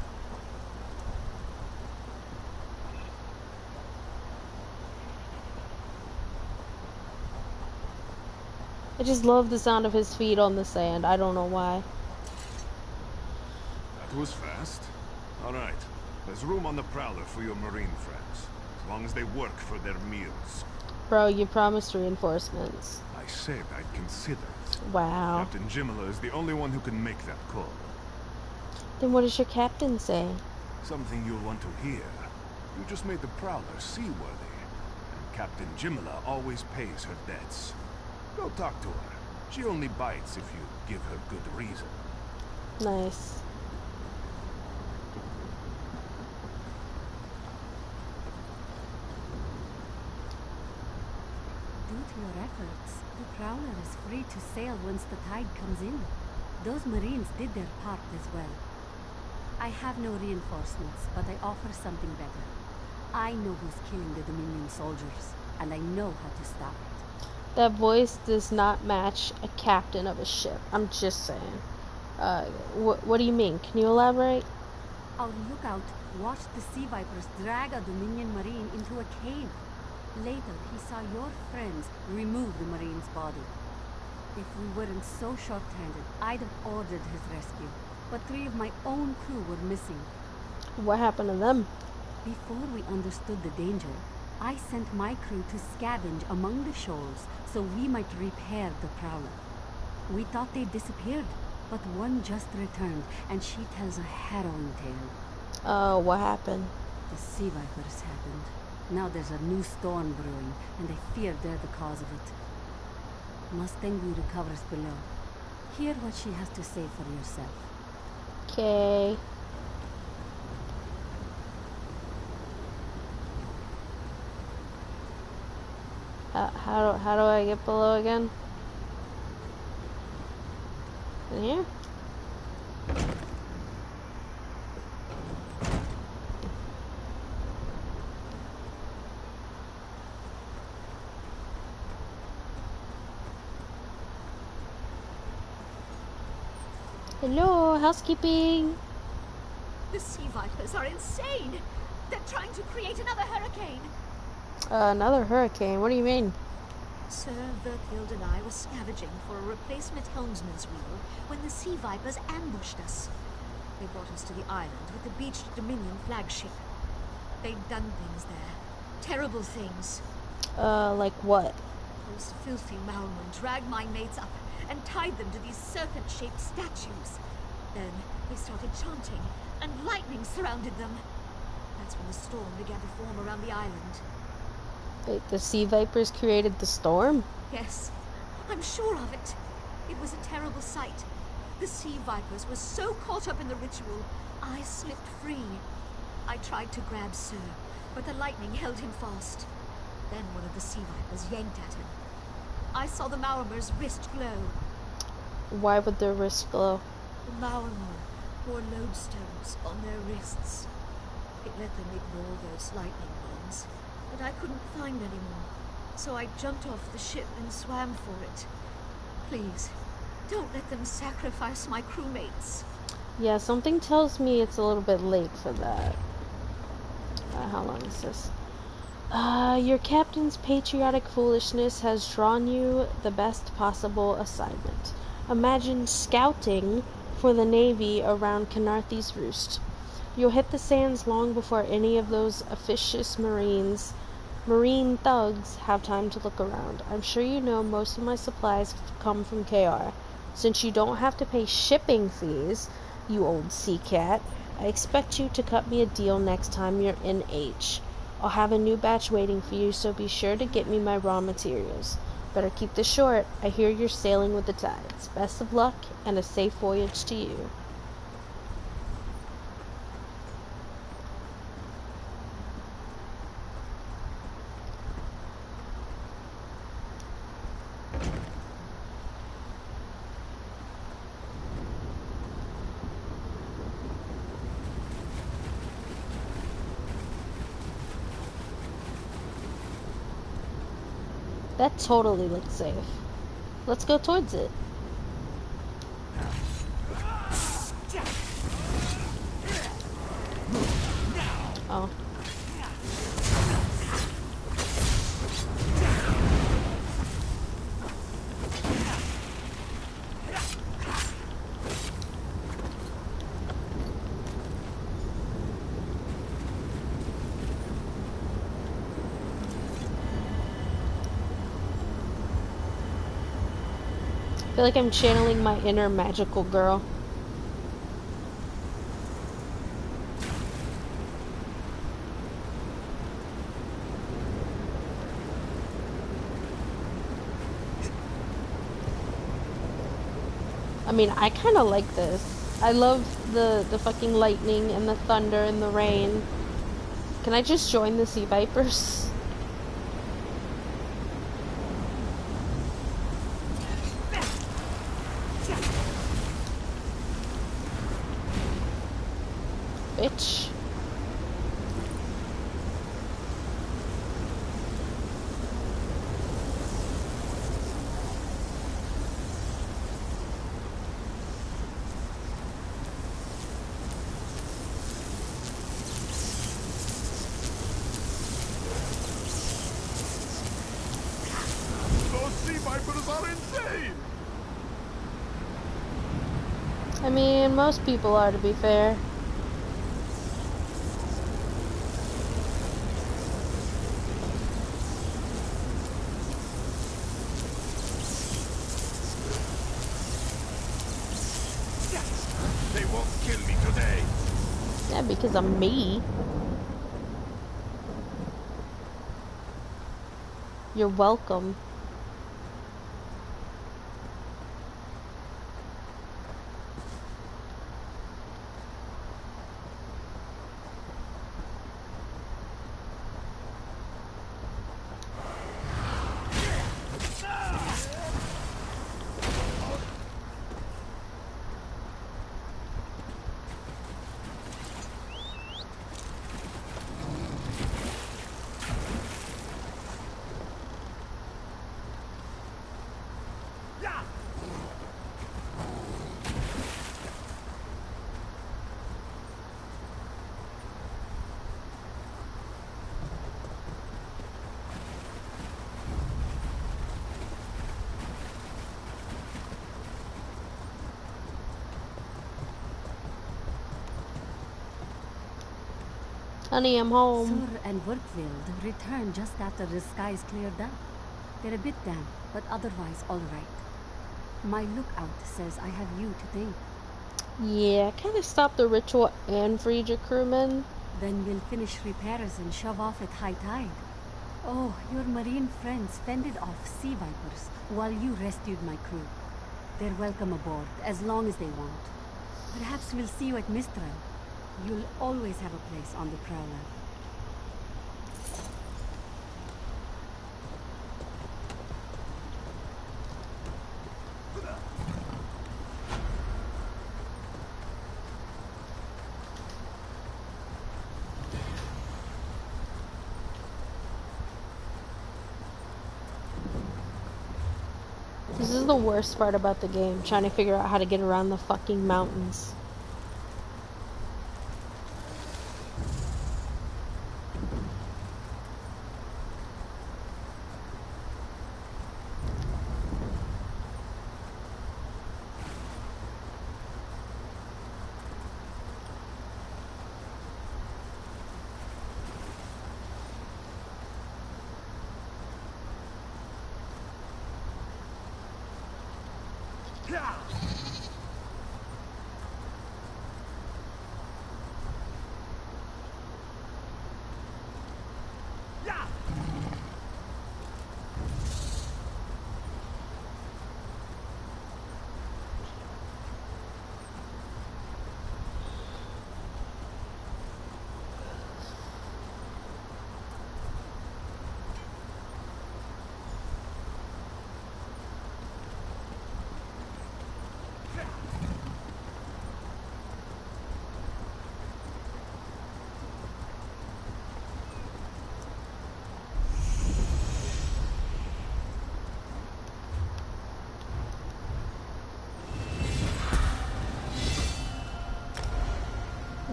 I just love the sound of his feet on the sand. I don't know why. That was fast. Alright. There's room on the Prowler for your Marine friends. As long as they work for their meals. Bro, you promised reinforcements. I said I'd consider it. Wow. Captain Jimala is the only one who can make that call. Then what does your captain say? Something you'll want to hear. You just made the Prowler seaworthy. And Captain Jimala always pays her debts. Go talk to her. She only bites if you give her good reason. Nice. Due to your efforts, the Prowler is free to sail once the tide comes in. Those Marines did their part as well. I have no reinforcements, but I offer something better. I know who's killing the Dominion soldiers, and I know how to stop it. That voice does not match a captain of a ship. I'm just saying. What do you mean? Can you elaborate? Our lookout watched the Sea Vipers drag a Dominion Marine into a cave. Later, he saw your friends remove the Marine's body. If we weren't so short-handed, I'd have ordered his rescue. But 3 of my own crew were missing. What happened to them? Before we understood the danger, I sent my crew to scavenge among the shoals so we might repair the prowler. We thought they disappeared, but one just returned, and she tells a harrowing tale. Oh, what happened? The sea vipers happened. Now there's a new storm brewing, and they fear they're the cause of it. Mustangu recovers below. Hear what she has to say for yourself. Okay. How do I get below again? In here? Hello, housekeeping. The sea vipers are insane. They're trying to create another hurricane. Another hurricane? What do you mean? Sir Verkhild and I were scavenging for a replacement helmsman's wheel when the sea vipers ambushed us. They brought us to the island with the beached Dominion flagship. They'd done things there. Terrible things. Like what? Those filthy Maormen dragged my mates up and tied them to these serpent-shaped statues. Then they started chanting, and lightning surrounded them. That's when the storm began to form around the island. Wait, the sea vipers created the storm? Yes, I'm sure of it. It was a terrible sight. The sea vipers were so caught up in the ritual, I slipped free. I tried to grab Sir, but the lightning held him fast. Then one of the sea vipers yanked at him. I saw the Maormer's wrist glow. Why would their wrist glow? The Maormer wore lodestones on their wrists. It let them ignore those lightning bombs, but I couldn't find any more. So I jumped off the ship and swam for it. Please, don't let them sacrifice my crewmates. Yeah, something tells me it's a little bit late for that. How long is this? Your captain's patriotic foolishness has drawn you the best possible assignment. Imagine scouting for the Navy around Canarthy's roost. You'll hit the sands long before any of those officious marine thugs have time to look around. I'm sure you know most of my supplies come from KR. Since you don't have to pay shipping fees, you old sea cat, I expect you to cut me a deal next time you're in H. I'll have a new batch waiting for you, so be sure to get me my raw materials. Better keep this short. I hear you're sailing with the tides. Best of luck, and a safe voyage to you. That totally looks safe. Let's go towards it. Oh. I feel like I'm channeling my inner magical girl. I mean, I kind of like this. I love the fucking lightning and the thunder and the rain. Can I just join the sea vipers? Bitch. Those sea vipers are insane! I mean, most people are, to be fair. Yeah, because I'm me. You're welcome. Honey, I'm home. Sur and Workfield returned just after the skies cleared up. They're a bit damp, but otherwise all right. My lookout says I have you to thank. Yeah, kind of stop the ritual and freed your crewmen. Then we'll finish repairs and shove off at high tide. Oh, your marine friends fended off sea vipers while you rescued my crew. They're welcome aboard, as long as they want. Perhaps we'll see you at Mistral. You'll always have a place on the Prowler. This is the worst part about the game, trying to figure out how to get around the fucking mountains.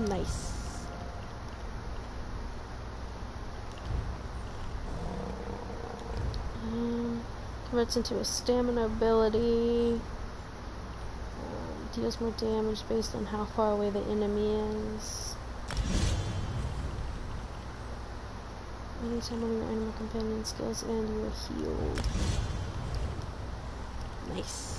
Nice. Converts into a stamina ability. Deals more damage based on how far away the enemy is. Anytime one of your animal companion skills and you are healed. Nice.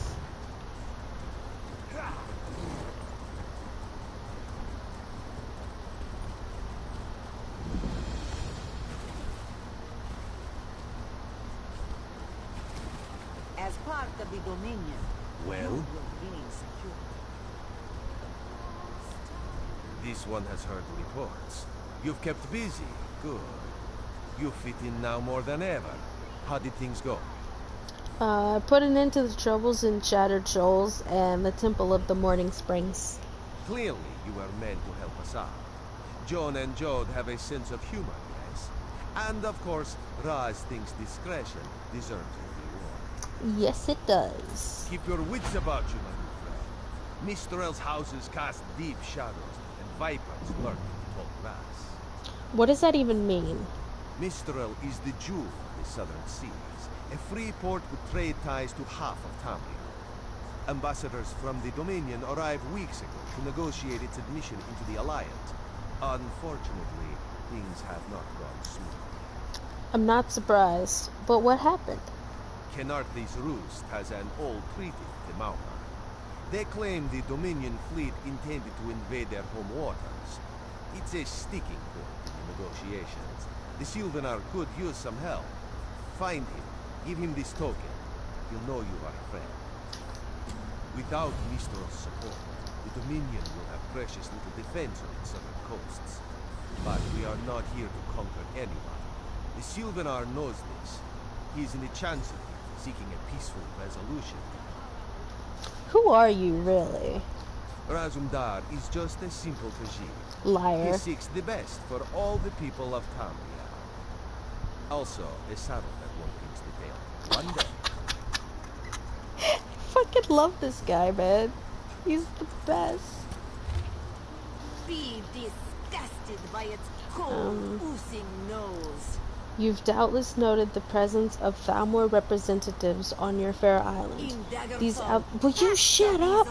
As part of the Dominion, well, you will gain security. This one has heard reports. You've kept busy. Good. You fit in now more than ever. How did things go? Put an end to the troubles in Shattered Shoals and the Temple of the Morning Springs. Clearly, you were meant to help us out. John and Jode have a sense of humor, yes? And of course, Raz thinks discretion deserves a reward. Yes, it does. Keep your wits about you, my good friend. Mistral's houses cast deep shadows, and vipers lurk in tall grass. What does that even mean? Mistral is the jewel of the southern seas, a free port with trade ties to half of Tamriel. Ambassadors from the Dominion arrived weeks ago to negotiate its admission into the Alliance. Unfortunately, things have not gone smoothly. I'm not surprised, but what happened? Kenarthi's Roost has an old treaty with the Maumar. They claim the Dominion fleet intended to invade their home waters. It's a sticking point in the negotiations. The Sylvanar could use some help. Find him. Give him this token. He'll know you are a friend. Without Mistro's support, the Dominion will have precious little defense on its southern coasts. But we are not here to conquer anyone. The Sylvanar knows this. He is in the Chancellery, seeking a peaceful resolution. Who are you, really? Razumdar is just a simple Khajiit. Liar. He seeks the best for all the people of Tamria. Also, a saddle that won't pinch the tail. One day. I fucking love this guy, man. He's the best. Be disgusted by its cold, oozing nose. You've doubtless noted the presence of Thalmor representatives on your fair island. These will you shut up?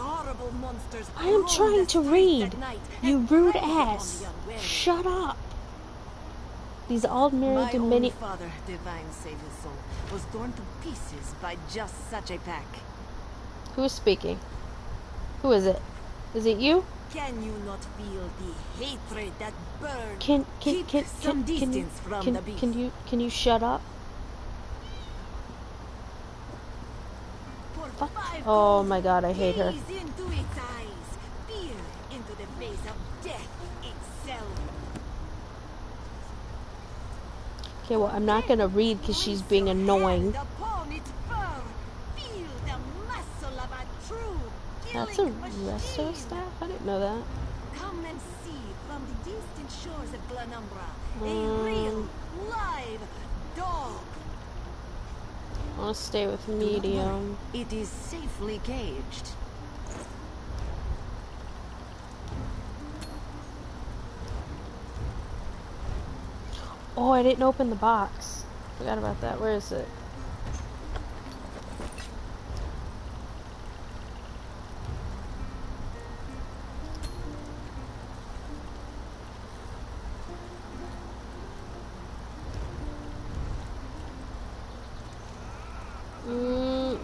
I am trying to read. You rude ass. Shut up. These Aldmeri Dominion. My own father, divine save his soul, was torn to pieces by just such a pack. Who is speaking? Who is it? Is it you? Can you not feel the hatred that burns? Can you shut up? Fuck. Oh my god, I hate her. Into its eyes, peer into the face of death itself. Okay, well, I'm not gonna read because she's being annoying. That's a resto staff? I didn't know that. Come and see from the distant shores of Glanumbra a real, live dog. I'll stay with medium. It is safely caged. Oh, I didn't open the box. Forgot about that. Where is it?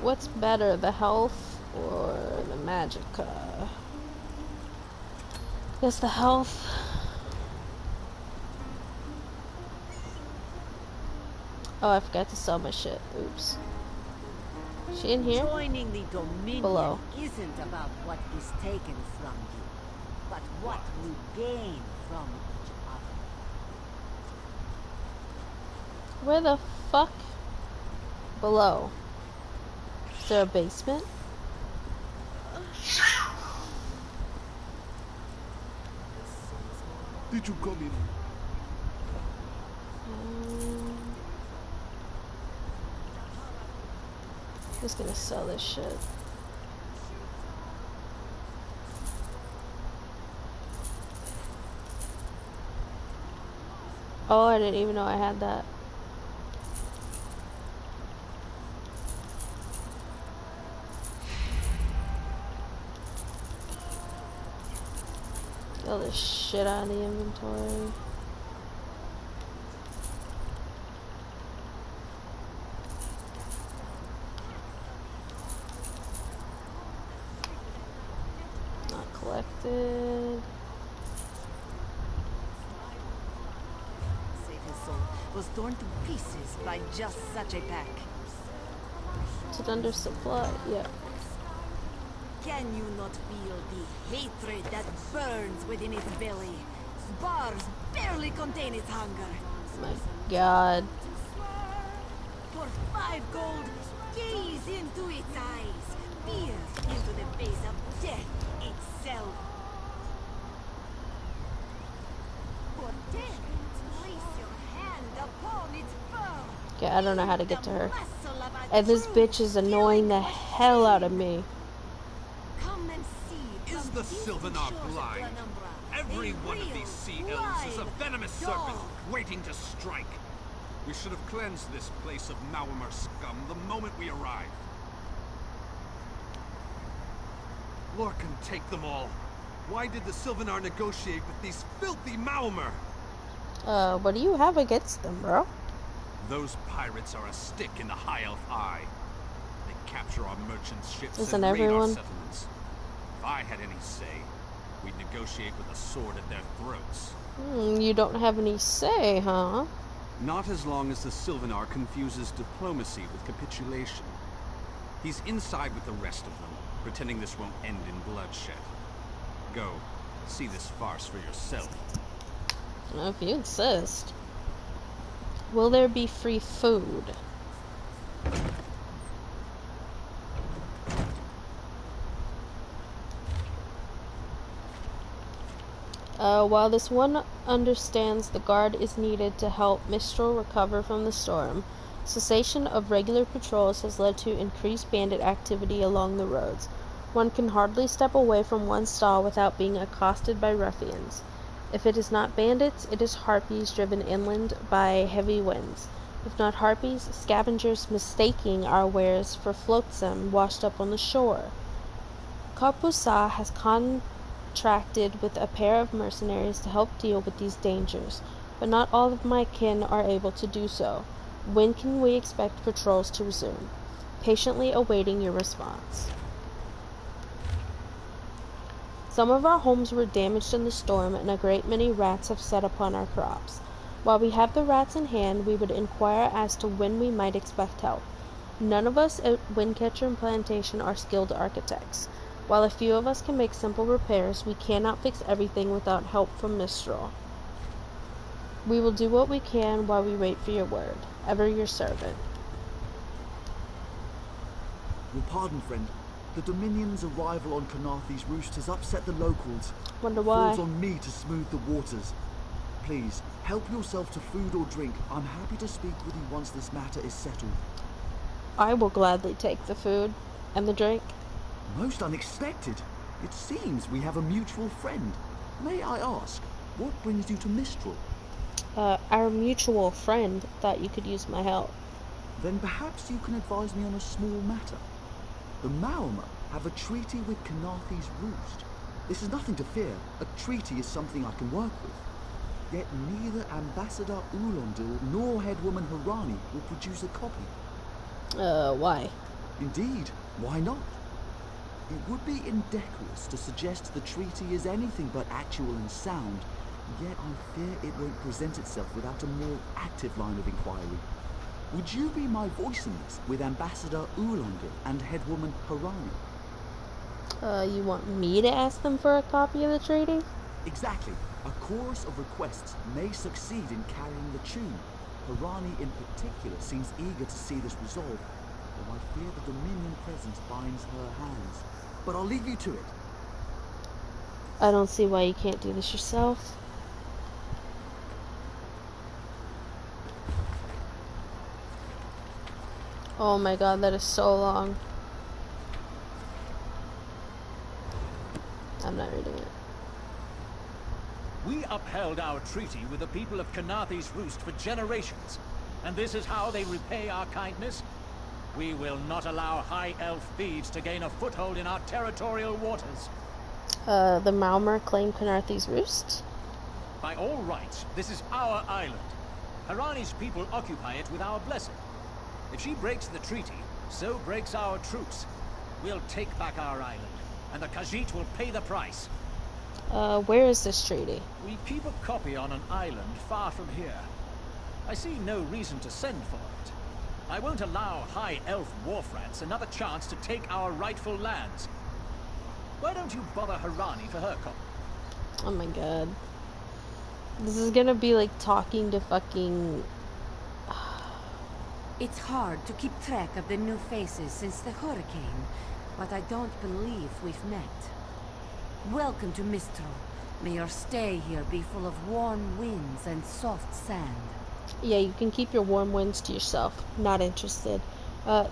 What's better, the health or the magicka? Guess the health. Oh, I forgot to sell my shit. Oops. She in here? Joining the Dominion Below. isn't about what is taken from you, but what we gain from each other. Where the fuck? Below. Is there a basement? Did you come in? Just gonna sell this shit. Oh, I didn't even know I had that. All this shit out of the inventory. Not collected. Save his soul was torn to pieces by just such a pack. Is it under supply? Yeah. Can you not feel the hatred that burns within its belly? Bars barely contain its hunger. My god. For 5 gold, gaze into its eyes. Peer into the face of death itself. For 10, place your hand upon its fur. Okay, I don't know how to get to her. And this bitch is annoying the hell out of me. Is the Sylvanar blind? Every one of these sea elves is a venomous serpent waiting to strike. We should have cleansed this place of Maormer scum the moment we arrived. Lorcan, take them all. Why did the Sylvanar negotiate with these filthy Maormer? What do you have against them, bro? Those pirates are a stick in the High Elf eye. They capture our merchants' ships Isn't and raid everyone? our settlements. If I had any say, we'd negotiate with a sword at their throats. You don't have any say, huh? Not as long as the Sylvanar confuses diplomacy with capitulation. He's inside with the rest of them, pretending this won't end in bloodshed. Go, see this farce for yourself. If you insist. Will there be free food? While this one understands the guard is needed to help Mistral recover from the storm, cessation of regular patrols has led to increased bandit activity along the roads. One can hardly step away from one stall without being accosted by ruffians. If it is not bandits, it is harpies driven inland by heavy winds. If not harpies, scavengers mistaking our wares for flotsam washed up on the shore. Corpusa has contracted with a pair of mercenaries to help deal with these dangers, but not all of my kin are able to do so. When can we expect patrols to resume? Patiently awaiting your response. Some of our homes were damaged in the storm, and a great many rats have set upon our crops. While we have the rats in hand, we would inquire as to when we might expect help. None of us at Windcatcher and Plantation are skilled architects. While a few of us can make simple repairs, we cannot fix everything without help from Mistral. We will do what we can while we wait for your word. Ever your servant. Your pardon, friend. The Dominion's arrival on Canarthy's roost has upset the locals. Wonder why. It falls on me to smooth the waters. Please, help yourself to food or drink. I'm happy to speak with you once this matter is settled. I will gladly take the food and the drink. Most unexpected. It seems we have a mutual friend. May I ask, what brings you to Mistral? Our mutual friend thought you could use my help. Then perhaps you can advise me on a small matter. The Maormer have a treaty with Canarthy's roost. This is nothing to fear. A treaty is something I can work with. Yet neither Ambassador Ulondil nor Headwoman Harani will produce a copy. Why? Indeed, why not? It would be indecorous to suggest the treaty is anything but actual and sound, yet I fear it won't present itself without a more active line of inquiry. Would you be my voice in this with Ambassador Ulondil and Headwoman Harani? You want me to ask them for a copy of the treaty? Exactly. A chorus of requests may succeed in carrying the tune. Harani in particular seems eager to see this resolved, though I fear the Dominion presence binds her hands. But I'll leave you to it. I don't see why you can't do this yourself. Oh my god, that is so long. I'm not reading it. We upheld our treaty with the people of Canarthy's roost for generations, and this is how they repay our kindness? We will not allow High Elf thieves to gain a foothold in our territorial waters. The Maormer claim Canarthy's roost? By all rights, this is our island. Harani's people occupy it with our blessing. If she breaks the treaty, so breaks our truce. We'll take back our island, and the Khajiit will pay the price. Where is this treaty? We keep a copy on an island far from here. I see no reason to send for it. I won't allow High Elf wharf rats another chance to take our rightful lands. Why don't you bother Harani for her copy? Oh my god. This is gonna be like talking to fucking... It's hard to keep track of the new faces since the hurricane, but I don't believe we've met. Welcome to Mistral. May your stay here be full of warm winds and soft sand. Yeah, you can keep your warm winds to yourself. Not interested.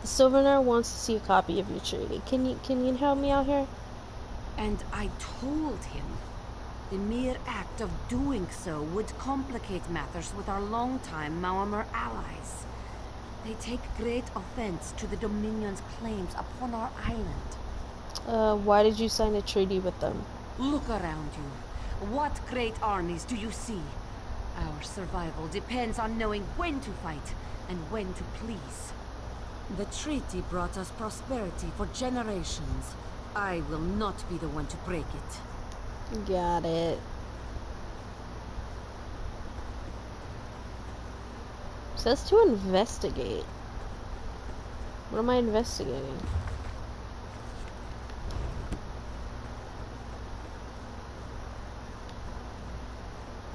Sylvanar wants to see a copy of your treaty. Can you help me out here? And I told him the mere act of doing so would complicate matters with our longtime Maormer allies. They take great offense to the Dominion's claims upon our island. Why did you sign a treaty with them? Look around you. What great armies do you see? Our survival depends on knowing when to fight and when to please. The treaty brought us prosperity for generations. I will not be the one to break it. Got it. It says to investigate. What am I investigating?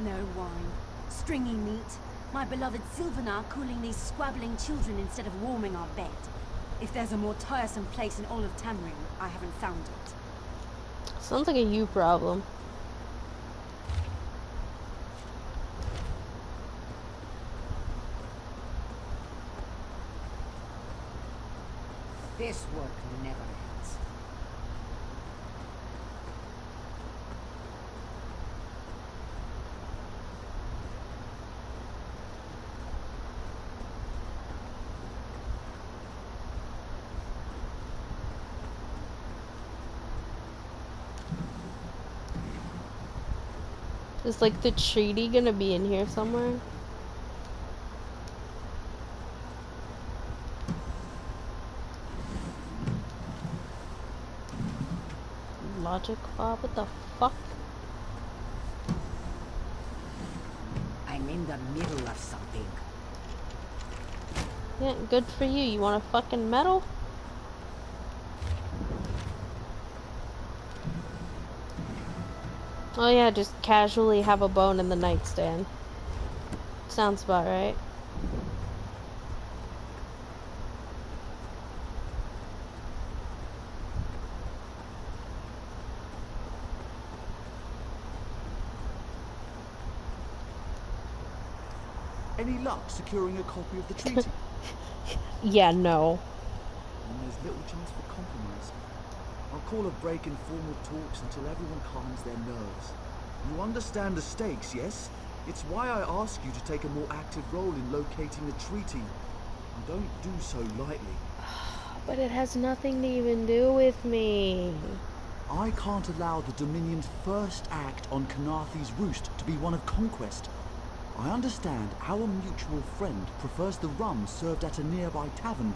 No wine. Stringy meat. My beloved Sylvanar cooling these squabbling children instead of warming our bed. If there's a more tiresome place in all of Tamriel, I haven't found it. Sounds like a you problem. This work never ends. Is like the treaty gonna be in here somewhere? Logic Bob, what the fuck? I'm in the middle of something. Yeah, good for you. You want a fucking medal? Oh yeah, just casually have a bone in the nightstand. Sounds about right. Any luck securing a copy of the treaty? Yeah, no. And there's little chance for compromise. I'll call a break in formal talks until everyone calms their nerves. You understand the stakes, yes? It's why I ask you to take a more active role in locating the treaty. And don't do so lightly. But it has nothing to even do with me. I can't allow the Dominion's first act on Canarthy's roost to be one of conquest. I understand our mutual friend prefers the rum served at a nearby tavern.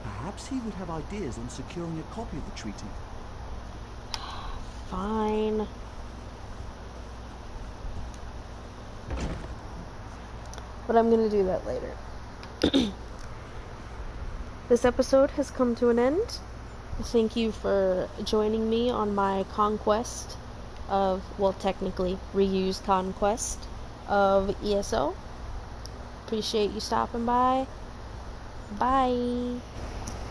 Perhaps he would have ideas on securing a copy of the treaty. Fine. But I'm gonna do that later. This episode has come to an end. Thank you for joining me on my conquest of, well, technically, Ryuu's conquest of ESO. Appreciate you stopping by. Bye.